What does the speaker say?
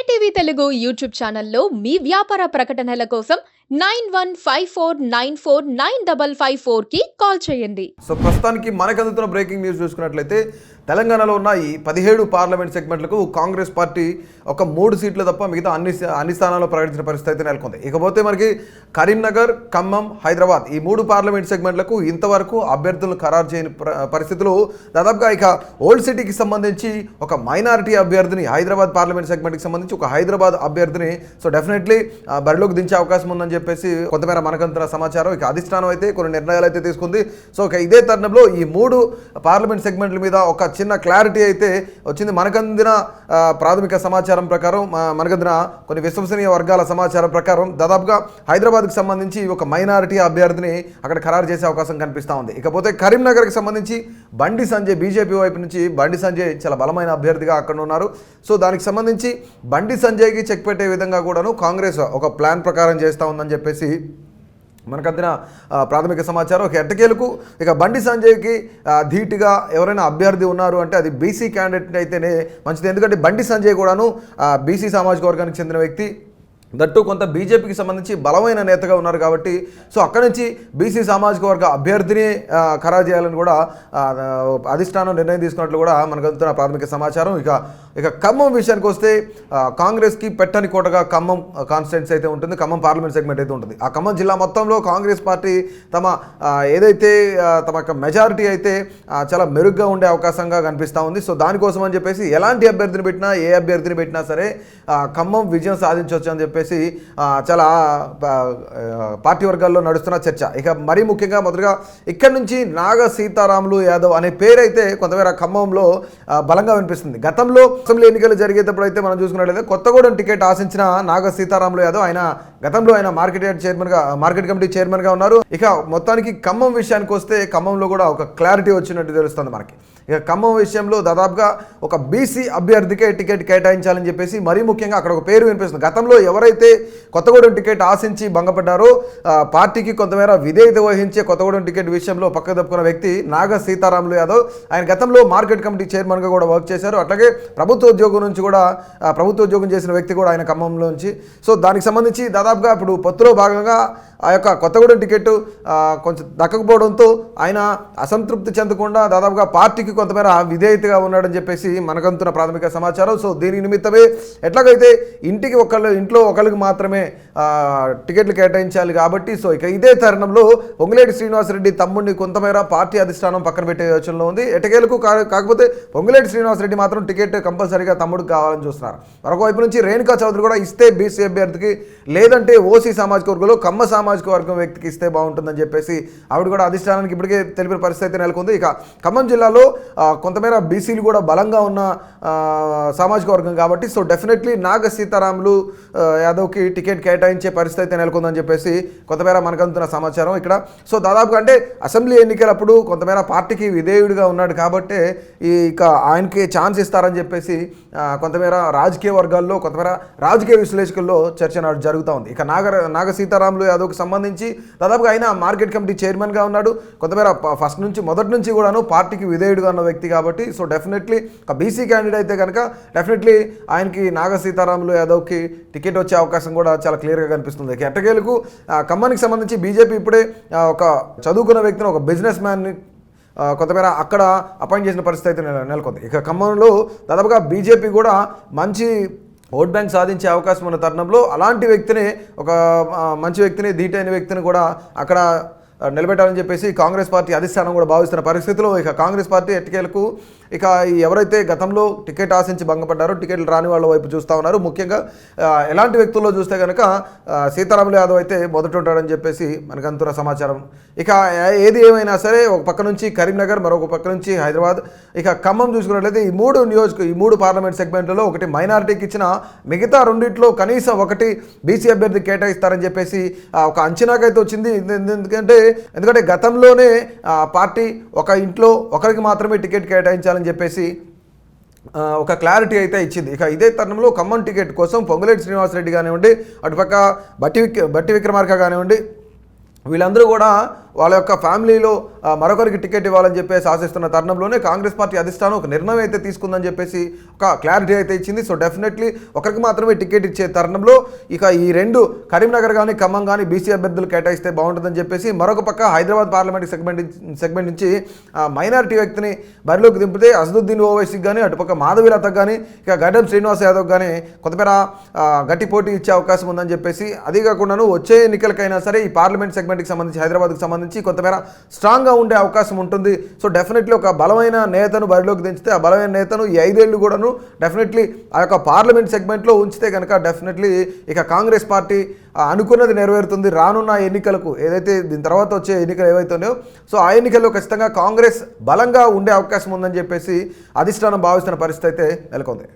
KTV Telugu YouTube ఛానల్లో మీ వ్యాపార ప్రకటనల కోసం 9154949554 కి కాల్ చేయండి. సో ప్రస్తుతానికి మనకు అందుతున్న బ్రేకింగ్ న్యూస్ చూసుకున్నట్లయితే తెలంగాణలో ఉన్న ఈ 17 పార్లమెంట్ సెగ్మెంట్లకు కాంగ్రెస్ పార్టీ ఒక 3 సీట్లు తప్ప మిగతా అన్ని స్థానాల్లో ప్రకటించిన పరిస్థితి అయితే నెలకొంది. ఇకపోతే మనకి కరీంనగర్, ఖమ్మం, హైదరాబాద్ ఈ 3 పార్లమెంట్ సెగ్మెంట్లకు ఇంతవరకు అభ్యర్థులను ఖరారు చేయని పరిస్థితులు దాదాపుగా ఇక ఓల్డ్ సిటీకి సంబంధించి ఒక మైనారిటీ అభ్యర్థిని, హైదరాబాద్ పార్లమెంట్ సెగ్మెంట్కి సంబంధించి ఒక హైదరాబాద్ అభ్యర్థిని సో డెఫినెట్లీ బరిలోకి దించే అవకాశం ఉందని చెప్పేసి కొంతమేర మనకంతున్న సమాచారం. ఇక అధిష్టానం అయితే కొన్ని నిర్ణయాలు అయితే తీసుకుంది. సో ఇక ఇదే తరుణంలో ఈ 3 పార్లమెంట్ సెగ్మెంట్ల మీద ఒక చిన్న క్లారిటీ అయితే వచ్చింది. మనకందిన ప్రాథమిక సమాచారం ప్రకారం, మనకందిన కొన్ని విశ్వసనీయ వర్గాల సమాచారం ప్రకారం దాదాపుగా హైదరాబాద్కి సంబంధించి ఒక మైనారిటీ అభ్యర్థిని అక్కడ ఖరారు చేసే అవకాశం కనిపిస్తూ ఉంది. ఇకపోతే కరీంనగర్కి సంబంధించి బండి సంజయ్, బీజేపీ వైపు నుంచి బండి సంజయ్ చాలా బలమైన అభ్యర్థిగా అక్కడ ఉన్నారు. సో దానికి సంబంధించి బండి సంజయ్కి చెక్ పెట్టే విధంగా కూడాను కాంగ్రెస్ ఒక ప్లాన్ ప్రకారం చేస్తూ ఉందని చెప్పేసి మనకందిన ప్రాథమిక సమాచారం. ఒక ఎట్టకేలకు ఇక బండి సంజయ్కి ధీటుగా ఎవరైనా అభ్యర్థి ఉన్నారు అంటే అది బీసీ క్యాండిడేట్ అయితేనే మంచిది. ఎందుకంటే బండి సంజయ్ కూడాను బీసీ సామాజిక వర్గానికి చెందిన వ్యక్తి, దట్టు కొంత బీజేపీకి సంబంధించి బలమైన నేతగా ఉన్నారు కాబట్టి సో అక్కడి నుంచి బీసీ సామాజిక వర్గ అభ్యర్థిని ఖరారు చేయాలని కూడా అధిష్టానం నిర్ణయం తీసుకున్నట్లు కూడా మనకు అందుతున్న ప్రాథమిక సమాచారం. ఇక ఖమ్మం విషయానికి వస్తే కాంగ్రెస్కి పెట్టని కోటగా ఖమ్మం కాన్స్టిట్యున్సీ అయితే ఉంటుంది, ఖమ్మం పార్లమెంట్ సెగ్మెంట్ అయితే ఉంటుంది. ఆ ఖమ్మం జిల్లా మొత్తంలో కాంగ్రెస్ పార్టీ తమ ఏదైతే తమ యొక్క మెజారిటీ అయితే చాలా మెరుగ్గా ఉండే అవకాశంగా కనిపిస్తూ ఉంది. సో దానికోసం అని చెప్పేసి ఎలాంటి అభ్యర్థిని పెట్టినా, ఏ అభ్యర్థిని పెట్టినా సరే ఖమ్మం విజయం సాధించవచ్చు అని చెప్పేసి చాలా పార్టీ వర్గాల్లో నడుస్తున్న చర్చ. ఇక మరీ ముఖ్యంగా మొదటగా ఇక్కడి నుంచి నాగ సీతారాములు యాదవ్ అనే పేరైతే కొంతమేర ఖమ్మంలో బలంగా వినిపిస్తుంది. గతంలో అసెంబ్లీ ఎన్నికలు జరిగేటప్పుడు అయితే మనం చూసుకున్నట్లయితే కొత్తగూడెం టికెట్ ఆశించిన నాగ సీతారాములు యాదవ్ గతంలో ఆయన మార్కెట్ కమిటీ చైర్మన్గా ఉన్నారు. ఇక మొత్తానికి ఖమ్మం విషయానికి వస్తే ఖమ్మంలో కూడా ఒక క్లారిటీ వచ్చినట్టు తెలుస్తుంది మనకి. ఇక ఖమ్మం విషయంలో దాదాపుగా ఒక బీసీ అభ్యర్థికే టికెట్ కేటాయించాలని చెప్పేసి మరీ ముఖ్యంగా అక్కడ ఒక పేరు వినిపిస్తుంది. గతంలో ఎవరైతే కొత్తగూడెం టికెట్ ఆశించి భంగపడ్డారో పార్టీకి కొంతమేర విధేయత వహించే కొత్తగూడెం టికెట్ విషయంలో పక్క తప్పుకున్న వ్యక్తి నాగ సీతారాములు యాదవ్. ఆయన గతంలో మార్కెట్ కమిటీ చైర్మన్గా కూడా వర్క్ చేశారు. అట్లాగే ప్రభుత్వ ఉద్యోగం చేసిన వ్యక్తి కూడా ఆయన ఖమ్మంలో నుంచి. సో దానికి సంబంధించి దాదాపుగా ఇప్పుడు పొత్తులో భాగంగా ఆ యొక్క కొత్తగూడెం టికెట్ కొంచెం దక్కకపోవడంతో ఆయన అసంతృప్తి చెందకుండా దాదాపుగా పార్టీకి కొంతమేర విధేయతగా ఉన్నాడని చెప్పేసి మనకంతున్న ప్రాథమిక సమాచారం. సో దీని నిమిత్తమే ఎట్లాగైతే ఇంట్లో ఒకరికి మాత్రమే టికెట్లు కేటాయించాలి కాబట్టి సో ఇక ఇదే తరుణంలో పొంగులేటి శ్రీనివాసరెడ్డి తమ్ముడిని కొంతమేర పార్టీ అధిష్టానం పక్కన పెట్టే యోచనలో ఉంది. ఎటకేలకు కాకపోతే పొంగులేటి శ్రీనివాసరెడ్డి మాత్రం టికెట్ కంపల్సరీగా తమ్ముడికి కావాలని చూస్తున్నారు. మరొక వైపు నుంచి రేణుకా చౌదరి కూడా ఇస్తే బీసీ అభ్యర్థికి, లేదంటే ఓసీ సామాజిక వర్గంలో కమ్మ సామాజిక వర్గం వ్యక్తికి ఇస్తే బాగుంటుందని చెప్పేసి ఆవిడ కూడా అధిష్టానానికి ఇప్పటికే తెలిపిన పరిస్థితి అయితే నెలకొంది. ఇక ఖమ్మం జిల్లాలో కొంతమేర బీసీలు కూడా బలంగా ఉన్న సామాజిక వర్గం కాబట్టి సో డెఫినెట్లీ నాగ సీతారాములు యాదవ్కి టికెట్ కేటాయించే పరిస్థితి అయితే నెలకొందని చెప్పేసి కొంతమేర మనకంతున్న సమాచారం ఇక్కడ. సో దాదాపుగా అంటే అసెంబ్లీ ఎన్నికలప్పుడు కొంతమేర పార్టీకి విధేయుడిగా ఉన్నాడు కాబట్టి ఇక ఆయనకి ఛాన్స్ ఇస్తారని చెప్పేసి కొంతమేర రాజకీయ వర్గాల్లో, కొంతమేర రాజకీయ విశ్లేషకుల్లో చర్చ జరుగుతూ ఉంది. ఇక నాగ సీతారాములు యాదవ్కి సంబంధించి దాదాపుగా ఆయన మార్కెట్ కమిటీ చైర్మన్గా ఉన్నాడు. కొంతమేర మొదటి నుంచి కూడాను పార్టీకి విధేయుడిగా ఉన్న వ్యక్తి కాబట్టి సో డెఫినెట్లీ ఒక బీసీ క్యాండిడేట్ అయితే కనుక డెఫినెట్లీ ఆయనకి నాగ సీతారాములు యాదవ్కి టికెట్ వచ్చే అవకాశం కూడా చాలా క్లియర్గా కనిపిస్తుంది. ఎట్టకేలకు ఖమ్మానికి సంబంధించి బీజేపీ ఇప్పుడే ఒక చదువుకున్న వ్యక్తిని, ఒక బిజినెస్ మ్యాన్ని కొంతమేర అక్కడ అపాయింట్ చేసిన పరిస్థితి అయితే నెలకొంది. ఇక ఖమ్మంలో దాదాపుగా బీజేపీ కూడా మంచి ఓట్ బ్యాంక్ సాధించే అవకాశం ఉన్న తరుణంలో అలాంటి వ్యక్తిని, ఒక మంచి వ్యక్తిని, ధీటైన వ్యక్తిని కూడా అక్కడ నిలబెట్టాలని చెప్పేసి కాంగ్రెస్ పార్టీ అధిష్టానం కూడా భావిస్తున్న పరిస్థితిలో ఇక కాంగ్రెస్ పార్టీ ఎట్టకేలకు ఇక ఎవరైతే గతంలో టికెట్ ఆశించి భంగపడ్డారో టికెట్లు రాని వాళ్ళ వైపు చూస్తూ ఉన్నారు. ముఖ్యంగా ఎలాంటి వ్యక్తుల్లో చూస్తే కనుక సీతారాములు యాదవ్ అయితే మొదట ఉంటాడని చెప్పేసి మనకు అందుతున్న సమాచారం. ఇక ఏది ఏమైనా సరే ఒక పక్క నుంచి కరీంనగర్, మరొక పక్క నుంచి హైదరాబాద్, ఇక ఖమ్మం చూసుకున్నట్లయితే ఈ 3 పార్లమెంట్ సెగ్మెంట్లలో ఒకటి మైనారిటీకి ఇచ్చిన, మిగతా రెండిట్లో కనీసం ఒకటి బీసీ అభ్యర్థి కేటాయిస్తారని చెప్పేసి ఒక అంచనాకైతే వచ్చింది. ఎందుకంటే గతంలోనే పార్టీ ఒక ఇంట్లో ఒకరికి మాత్రమే టికెట్ కేటాయించాలని చెప్పేసి ఒక క్లారిటీ అయితే ఇచ్చింది. ఇక ఇదే తరుణంలో ఖమ్మం టికెట్ కోసం పొంగులేటి శ్రీనివాసరెడ్డి కానివ్వండి, అటుపక్క బట్టి విక్రమార్క కానివ్వండి, వీళ్ళందరూ కూడా వాళ్ళ యొక్క ఫ్యామిలీలో మరొకరికి టికెట్ ఇవ్వాలని చెప్పేసి ఆశిస్తున్న తరుణంలోనే కాంగ్రెస్ పార్టీ అధిష్టానం ఒక నిర్ణయం అయితే తీసుకుందని చెప్పేసి ఒక క్లారిటీ అయితే ఇచ్చింది. సో డెఫినెట్లీ ఒకరికి మాత్రమే టికెట్ ఇచ్చే తరుణంలో ఇక ఈ రెండు కరీంనగర్ కానీ ఖమ్మం కానీ బీసీ అభ్యర్థులు కేటాయిస్తే బాగుంటుందని చెప్పేసి, మరొక పక్క హైదరాబాద్ పార్లమెంట్ సెగ్మెంట్ నుంచి మైనారిటీ వ్యక్తిని బరిలోకి దింపితే అసదుద్దీన్ ఓవైసీకి కానీ, అటుపక్క మాధవీలతకు కానీ, ఇక గడ్డం శ్రీనివాస్ యాదవ్ కానీ కొంతమేర గట్టి పోటీ ఇచ్చే అవకాశం ఉందని చెప్పేసి, అదే కాకుండాను వచ్చే ఎన్నికలకైనా సరే ఈ పార్లమెంట్ సెగ్మెంట్కి సంబంధించి హైదరాబాద్కి సంబంధించి కొంతమేర స్ట్రాంగ్గా ఉండే అవకాశం ఉంటుంది. సో డెఫినెట్లీ ఒక బలమైన నేతను బరిలోకి దించితే ఆ బలమైన నేతను ఈ 5 ఏళ్ళు కూడాను డెఫినెట్లీ ఆ యొక్క పార్లమెంట్ సెగ్మెంట్లో ఉంచితే కనుక డెఫినెట్లీ ఇక కాంగ్రెస్ పార్టీ అనుకున్నది నెరవేరుతుంది. రానున్న ఎన్నికలకు ఏదైతే దీని తర్వాత వచ్చే ఎన్నికలు ఏవైతే ఉన్నాయో సో ఆ ఎన్నికల్లో ఖచ్చితంగా కాంగ్రెస్ బలంగా ఉండే అవకాశం ఉందని చెప్పేసి అధిష్టానం భావిస్తున్న పరిస్థితి అయితే నెలకొంది.